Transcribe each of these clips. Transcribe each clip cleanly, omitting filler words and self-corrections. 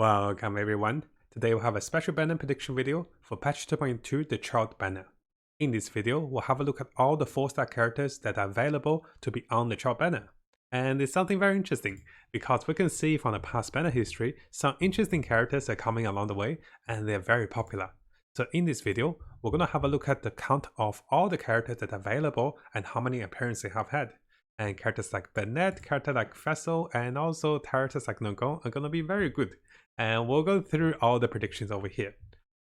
Welcome everyone. Today we'll have a special banner prediction video for patch 2.2 the Childe banner. In this video, we'll have a look at all the 4-star characters that are available to be on the Childe banner. And it's something very interesting, because we can see from the past banner history, some interesting characters are coming along the way, and they're very popular. So in this video, we're going to have a look at the count of all the characters that are available and how many appearances they have had. And characters like Bennett, characters like Vessel, and also characters like Nogon are going to be very good. And we'll go through all the predictions over here.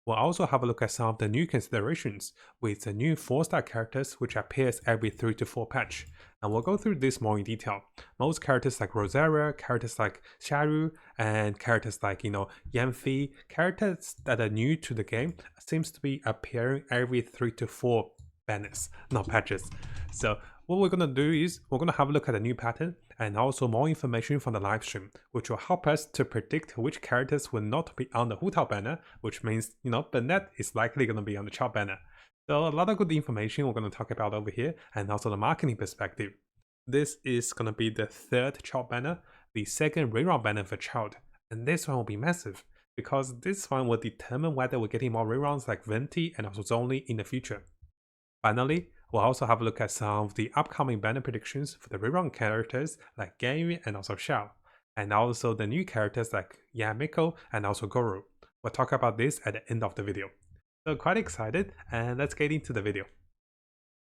We'll also have a look at some of the new considerations with the new 4-star characters which appears every 3 to 4 patch. And we'll go through this more in detail. Most characters like Rosaria, characters like Sharu, and characters like, Yanfei, characters that are new to the game seems to be appearing every 3 to 4 banners, not patches. So what we're going to do is we're going to have a look at a new pattern and also more information from the live stream, which will help us to predict which characters will not be on the Hu Tao banner, which means, Bennett is likely going to be on the Childe banner. So a lot of good information we're going to talk about over here, and also the marketing perspective. This is going to be the 3rd Childe banner, the 2nd Rerun banner for Childe, and this one will be massive, because this one will determine whether we're getting more reruns like Venti and also Zonli in the future. Finally, we'll also have a look at some of the upcoming banner predictions for the rerun characters like Ganyu and also Xiao, and also the new characters like Yamiko and also Goro. We'll talk about this at the end of the video. So quite excited, and let's get into the video.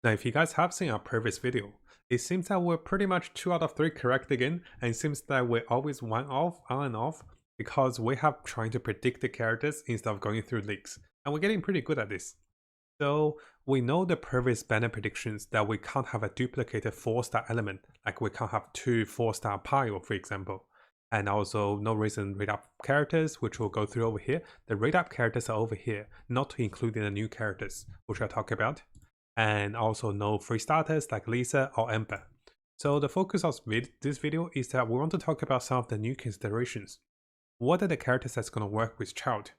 Now if you guys have seen our previous video, it seems that we're pretty much 2 out of 3 correct again, and it seems that we're always on and off, because we have trying to predict the characters instead of going through leaks, and we're getting pretty good at this. So we know the previous banner predictions that we can't have a duplicated 4-star element, like we can't have 2 4-star pile, for example. And also no reason read up characters, which we'll go through over here. The read up characters are over here, not including the new characters, which I'll talk about. And also no free starters like Lisa or Ember. So the focus of this video is that we want to talk about some of the new considerations. What are the characters that's going to work with Childe?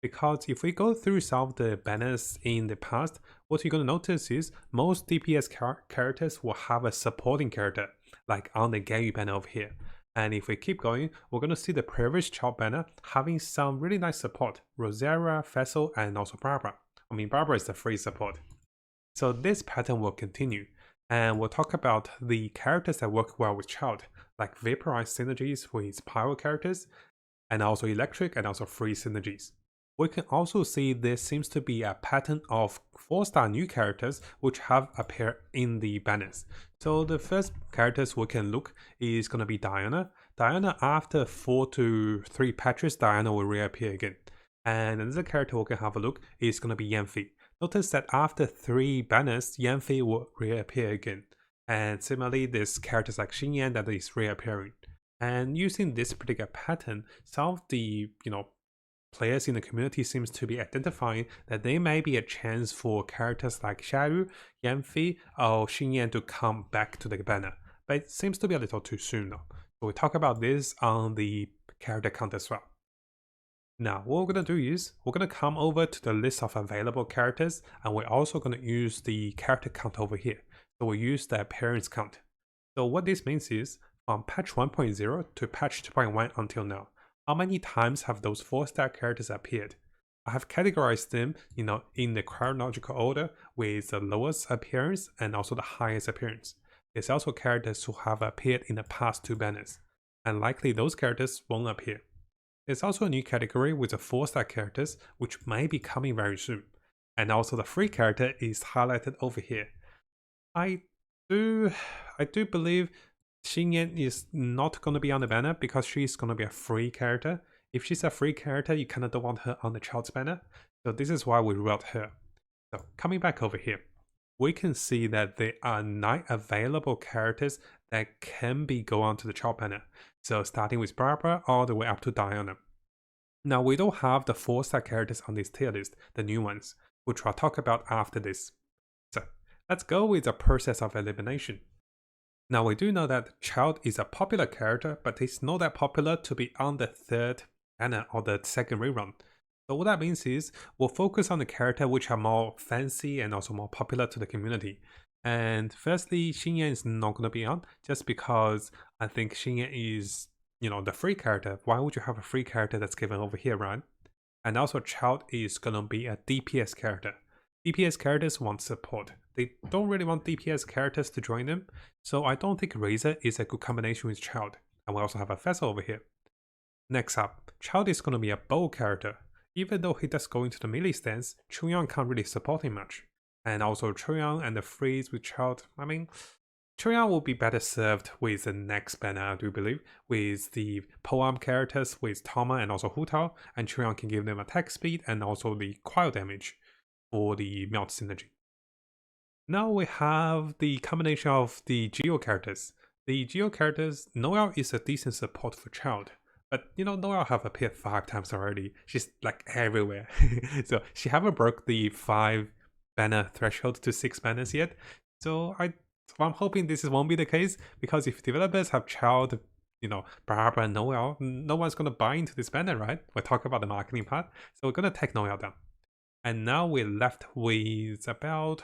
Because if we go through some of the banners in the past, what you're going to notice is most DPS characters will have a supporting character, like on the Ganyu banner over here. And if we keep going, we're going to see the previous Childe banner having some really nice support, Rosaria, Vessel, and also Barbara. I mean, Barbara is the free support. So this pattern will continue, and we'll talk about the characters that work well with Childe, like Vaporized synergies with Pyro characters, and also Electric and also free synergies. We can also see there seems to be a pattern of 4-star new characters which have appeared in the banners. So the first characters we can look is going to be Diana. Diana, after 4 to 3 patches, Diana will reappear again. And another character we can have a look is going to be Yanfei. Notice that after 3 banners, Yanfei will reappear again. And similarly, there's characters like Xinyan that is reappearing. And using this particular pattern, some of the, players in the community seems to be identifying that there may be a chance for characters like Sharu, Yanfei, or Xinyan to come back to the banner, but it seems to be a little too soon though. So we'll talk about this on the character count as well. Now what we're going to do is we're going to come over to the list of available characters, and we're also going to use the character count over here. So we'll use the appearance count. So what this means is from patch 1.0 to patch 2.1 until now, how many times have those 4-star characters appeared? I have categorized them, in the chronological order with the lowest appearance and also the highest appearance. There's also characters who have appeared in the past 2 banners, and likely those characters won't appear. There's also a new category with the 4-star characters, which may be coming very soon. And also the free character is highlighted over here. I do believe Xinyan is not going to be on the banner because she's going to be a free character. If she's a free character, you kind of don't want her on the Childe's banner. So this is why we wrote her. So coming back over here, we can see that there are 9 available characters that can go onto the Childe banner. So starting with Barbara all the way up to Diana. Now we don't have the 4-star characters on this tier list, the new ones, which I'll talk about after this. So let's go with the process of elimination. Now we do know that Childe is a popular character, but it's not that popular to be on the 3rd banner or the 2nd rerun. So what that means is we'll focus on the character which are more fancy and also more popular to the community. And firstly, Xinyan is not going to be on just because I think Xinyan is the free character. Why would you have a free character that's given over here, right? And also Childe is gonna be a DPS character. DPS characters want support. They don't really want DPS characters to join them, so I don't think Razor is a good combination with Childe. And we also have a Vessel over here. Next up, Childe is gonna be a bow character. Even though he does go into the melee stance, Chunyang can't really support him much. And also Chunyang and the freeze with Childe, I mean, Chunyang will be better served with the next banner, I do believe, with the polearm characters with Tama and also Hu Tao, and Chunyang can give them attack speed and also the cryo damage for the melt synergy. Now we have the combination of the Geo characters. The Geo characters, Noelle is a decent support for Childe. But Noelle have appeared 5 times already. She's like everywhere. So she haven't broke the 5 banner threshold to 6 banners yet. So I'm hoping this won't be the case, because if developers have Childe, Barbara and Noelle, no one's gonna buy into this banner, right? We're talking about the marketing part. So we're gonna take Noelle down. And now we're left with about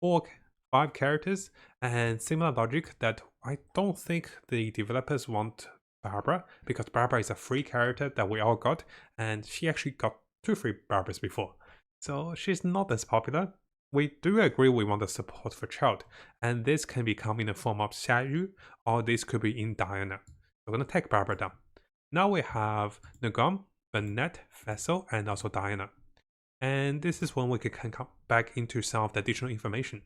5 characters, and similar logic that I don't think the developers want Barbara, because Barbara is a free character that we all got, and she actually got 2 free Barbaras before. So she's not as popular. We do agree we want the support for Childe, and this can become in the form of Xiaoyu, or this could be in Diana. We're gonna take Barbara down. Now we have Nagam, Bennett, Vessel, and also Diana. And this is when we can come back into some of the additional information.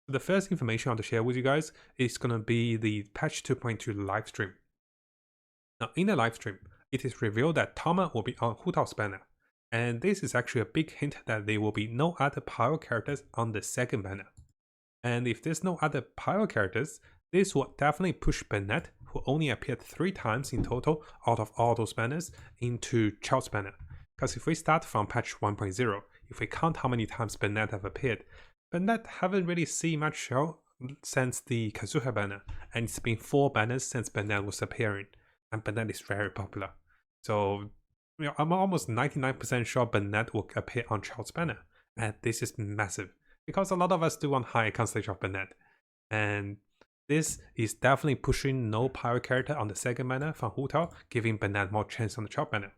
The first information I want to share with you guys is gonna be the patch 2.2 live stream. Now, in the live stream, it is revealed that Tama will be on Hu Tao's banner, and this is actually a big hint that there will be no other pyro characters on the second banner. And if there's no other pyro characters, this will definitely push Bennett, who only appeared 3 times in total out of all those banners, into Childe's banner. Because if we start from patch 1.0, if we count how many times Bennett have appeared, Bennett haven't really seen much show since the Kazuha banner, and it's been 4 banners since Bennett was appearing. And Bennett is very popular. So I'm almost 99% sure Bennett will appear on Childe's banner. And this is massive, because a lot of us do want high constellation of Bennett. And this is definitely pushing no pyro character on the second banner from Hu Tao, giving Bennett more chance on the Childe banner.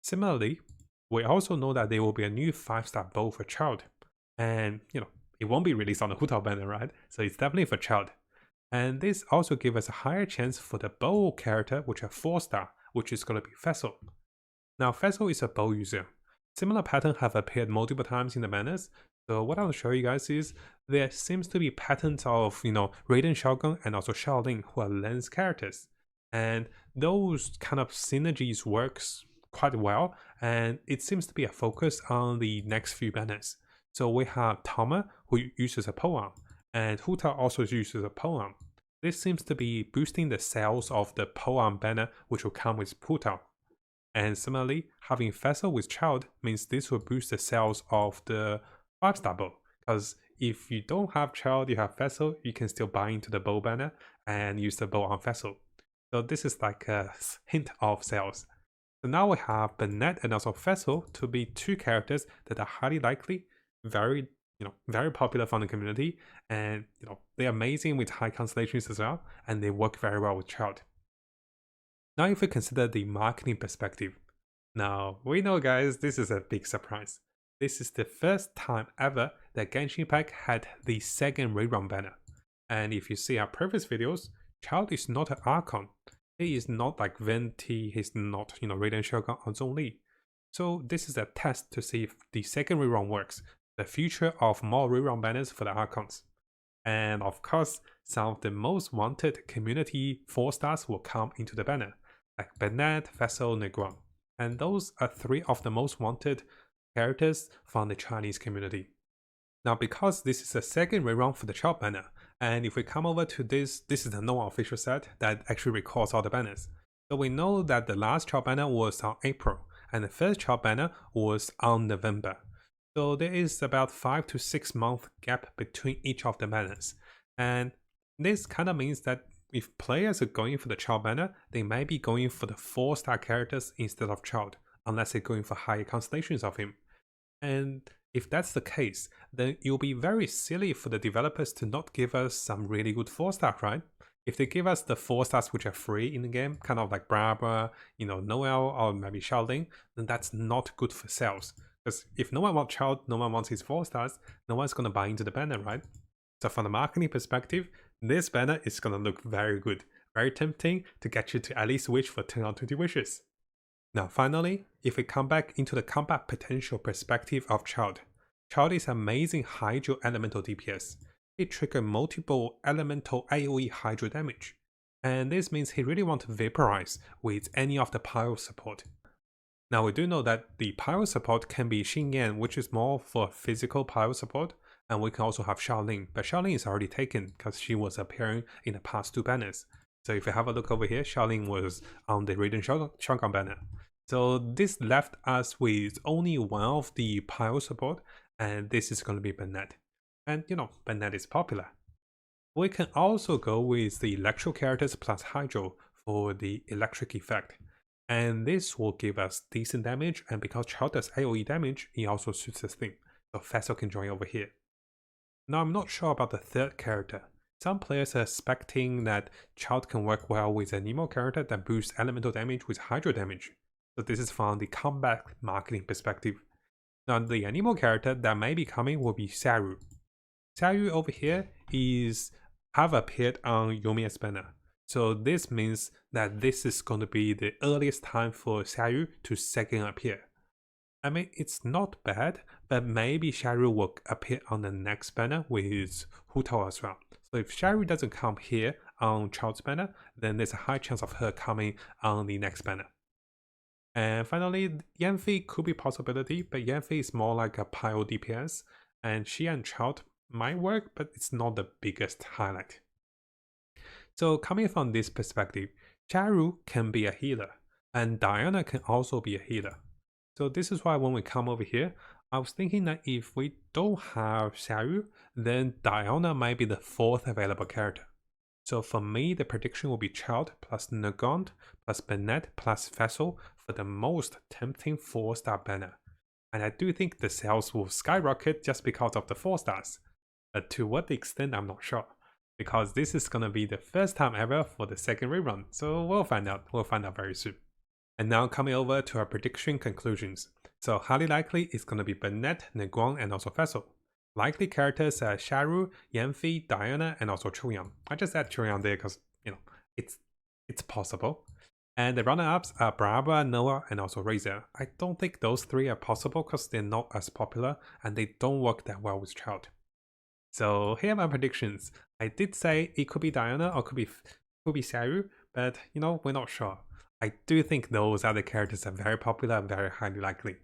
Similarly, we also know that there will be a new 5-star bow for Childe. And it won't be released on the Hu Tao banner, right? So it's definitely for Childe. And this also gives us a higher chance for the bow character, which are 4-star, which is going to be Vessel. Now, Vessel is a bow user. Similar pattern have appeared multiple times in the banners. So what I'll show you guys is there seems to be patterns of, Raiden Shogun and also Shaolin who are lens characters. And those kind of synergies works quite well, and it seems to be a focus on the next few banners. So we have Tama, who uses a polearm, and Hu Tao also uses a polearm. This seems to be boosting the sales of the polearm banner, which will come with Hu Tao. And similarly, having Vessel with Childe means this will boost the sales of the 5-star bow, because if you don't have Childe, you have Vessel, you can still buy into the bow banner and use the bow on Vessel. So this is like a hint of sales. So now we have Bennett and also Vessel to be 2 characters that are highly likely, very popular from the community, and they're amazing with high constellations as well, and they work very well with Childe. Now if we consider the marketing perspective, now we know guys, this is a big surprise. This is the first time ever that Genshin Impact had the second Rerun banner. And if you see our previous videos, Childe is not an Archon. He is not like Venti, he's not, Raiden Shogun on Zhongli. So this is a test to see if the second Rerun works. The future of more Rerun banners for the Archons. And of course, some of the most wanted community 4-stars will come into the banner, like Bennett, Vessel, Negron. And those are 3 of the most wanted characters from the Chinese community. Now, because this is a second Rerun for the Childe banner, and if we come over to this is the non-official set that actually records all the banners. So we know that the last Childe banner was on April, and the first Childe banner was on November. So there is about 5 to 6 month gap between each of the banners. And this kind of means that if players are going for the Childe banner, they might be going for the 4-star characters instead of Childe, unless they're going for higher constellations of him. And if that's the case, then it will be very silly for the developers to not give us some really good 4-star, right? If they give us the 4 stars which are free in the game, kind of like Barbara, Noel, or maybe Sheldon, then that's not good for sales. Because if no one wants Child, no one wants his 4 stars, no one's going to buy into the banner, right? So from the marketing perspective, this banner is going to look very good, very tempting to get you to at least wish for 10 out of 20 wishes. Now finally, if we come back into the combat potential perspective of Child, Child is amazing Hydro Elemental DPS. He triggers multiple elemental AoE Hydro damage, and this means he really wants to vaporize with any of the pyro support. Now we do know that the pyro support can be Xingyan, which is more for physical pyro support, and we can also have Shaolin, but Shaolin is already taken because she was appearing in the past 2 banners. So if you have a look over here, Shaolin was on the Rerun Shotgun banner. So this left us with only one of the pyro support, and this is going to be Bennett. And Bennett is popular. We can also go with the electro characters plus Hydro for the electric effect. And this will give us decent damage, and because Child does AoE damage, it also suits this thing. So Vessel can join over here. Now I'm not sure about the third character. Some players are expecting that Child can work well with an Nemo character that boosts elemental damage with Hydro damage. So this is from the combat marketing perspective. Now the Anemo character that may be coming will be Saru. Saru over here have appeared on Yomiya's banner. So this means that this is going to be the earliest time for Saru to second appear. I mean, it's not bad, but maybe Saru will appear on the next banner with Hu Tao as well. So if Saru doesn't come here on Child's banner, then there's a high chance of her coming on the next banner. And finally, Yanfei could be a possibility, but Yanfei is more like a pyro DPS, and she and Child might work, but it's not the biggest highlight. So coming from this perspective, Charu can be a healer, and Diana can also be a healer. So this is why when we come over here, I was thinking that if we don't have Charu, then Diana might be the 4th available character. So for me, the prediction will be Child plus Nagant plus Bennett plus Vessel for the most tempting 4-star banner. And I do think the sales will skyrocket just because of the 4 stars. But to what extent, I'm not sure. Because this is going to be the first time ever for the second rerun. So we'll find out. We'll find out very soon. And now coming over to our prediction conclusions. So highly likely it's going to be Bennett, Neguang, and also Vessel. Likely characters are Sharu, Yanfei, Diana, and also Chouyang. I just add Chouyang there because, it's possible. And the runner-ups are Barbara, Noah, and also Razor. I don't think those 3 are possible because they're not as popular and they don't work that well with Child. So here are my predictions. I did say it could be Diana or could be Saru, but we're not sure. I do think those other characters are very popular and very highly likely.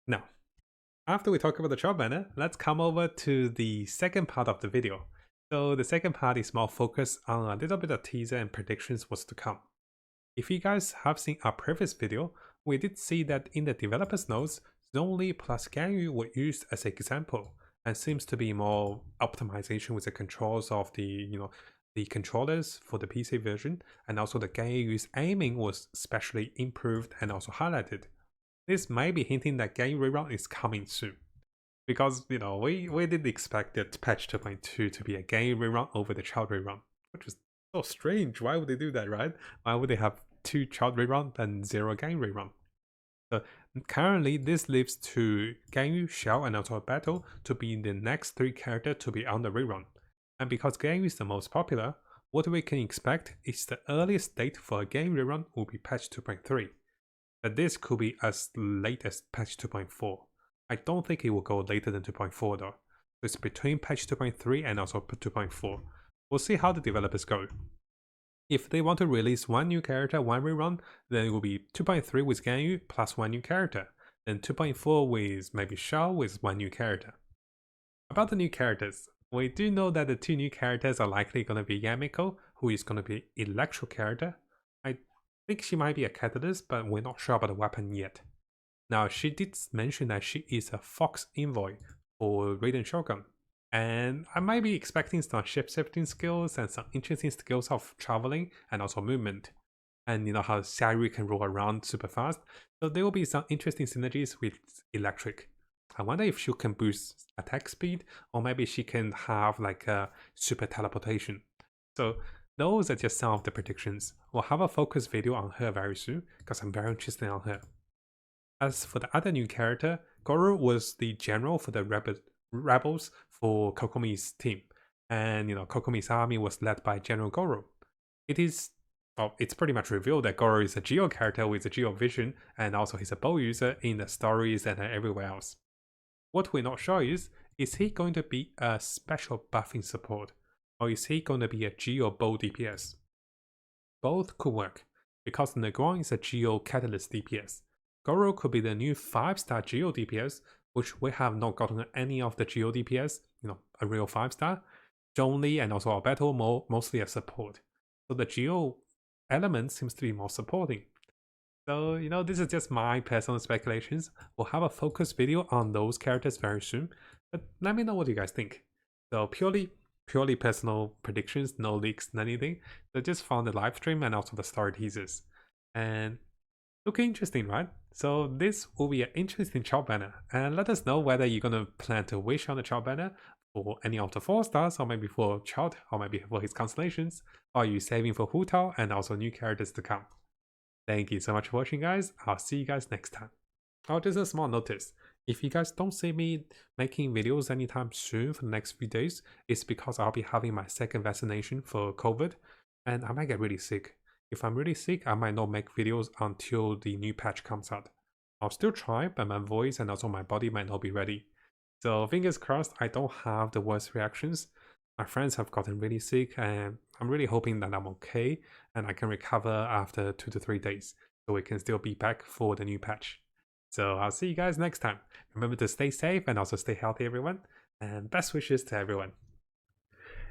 Now, after we talk about the Child banner, let's come over to the second part of the video. So the second part is more focused on a little bit of teaser and predictions what's to come. If you guys have seen our previous video, we did see that in the developers notes, Zhongli plus Ganyu were used as an example, and seems to be more optimization with the controls of the controllers for the PC version, and also the Ganyu's aiming was specially improved and also highlighted. This may be hinting that Ganyu rerun is coming soon. Because, we did expect that patch 2.2 to be a Ganyu rerun over the Child rerun, which is so strange. Why would they do that, right? Why would they have 2 Child rerun and 0 Ganyu rerun? So currently, this leaves to Ganyu, Xiao, and also Battle to be the next 3 characters to be on the rerun. And because Ganyu is the most popular, what we can expect is the earliest date for a Ganyu rerun will be patch 2.3. But this could be as late as patch 2.4. I don't think it will go later than 2.4 though. It's between patch 2.3 and also 2.4. We'll see how the developers go. If they want to release 1 new character, 1 rerun, then it will be 2.3 with Ganyu plus 1 new character, then 2.4 with maybe Xiao with 1 new character. About the new characters, we do know that the 2 new characters are likely going to be Yamiko, who is going to be Electro character. I think she might be a catalyst, but we're not sure about the weapon yet. Now, she did mention that she is a Fox Envoy for Raiden Shogun. And I might be expecting some shape-shifting skills and some interesting skills of traveling and also movement. And how Saru can roll around super fast. So there will be some interesting synergies with Electric. I wonder if she can boost attack speed, or maybe she can have like a super teleportation. So those are just some of the predictions. We'll have a focus video on her very soon because I'm very interested on her. As for the other new character, Goro was the general for the rebels for Kokomi's team. And Kokomi's army was led by General Goro. It's pretty much revealed that Goro is a Geo character with a Geo vision, and also he's a bow user in the stories and everywhere else. What we're not sure is he going to be a special buffing support, or is he going to be a Geo bow DPS? Both could work, because Negron is a Geo catalyst DPS. Goro could be the new 5-star Geo DPS, which we have not gotten any of the Geo DPS, a real 5-star. Zhongli and also Alberto mostly a support. So the Geo element seems to be more supporting. So, this is just my personal speculations. We'll have a focus video on those characters very soon, but let me know what you guys think. So purely personal predictions, no leaks, anything. So just from the live stream and also the story teasers. And looking interesting, right? So this will be an interesting chart banner. And let us know whether you're gonna plan to wish on the chart banner for any of the 4 stars, or maybe for Childe, or maybe for his constellations, or are you saving for Hu Tao and also new characters to come? Thank you so much for watching, guys. I'll see you guys next time. Oh, just a small notice. If you guys don't see me making videos anytime soon for the next few days, it's because I'll be having my 2nd vaccination for COVID, and I might get really sick. If I'm really sick, I might not make videos until the new patch comes out. I'll still try, but my voice and also my body might not be ready. So fingers crossed I don't have the worst reactions. My friends have gotten really sick, and I'm really hoping that I'm okay and I can recover after 2 to 3 days, so we can still be back for the new patch. So I'll see you guys next time. Remember to stay safe and also stay healthy, everyone, and best wishes to everyone.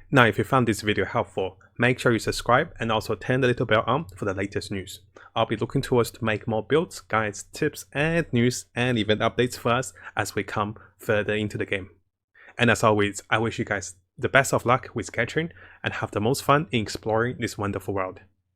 Now, if you found this video helpful, make sure you subscribe and also turn the little bell on for the latest news. I'll be looking towards to make more builds, guides, tips, and news and event updates for us as we come further into the game. And as always, I wish you guys the best of luck with Genshin and have the most fun in exploring this wonderful world.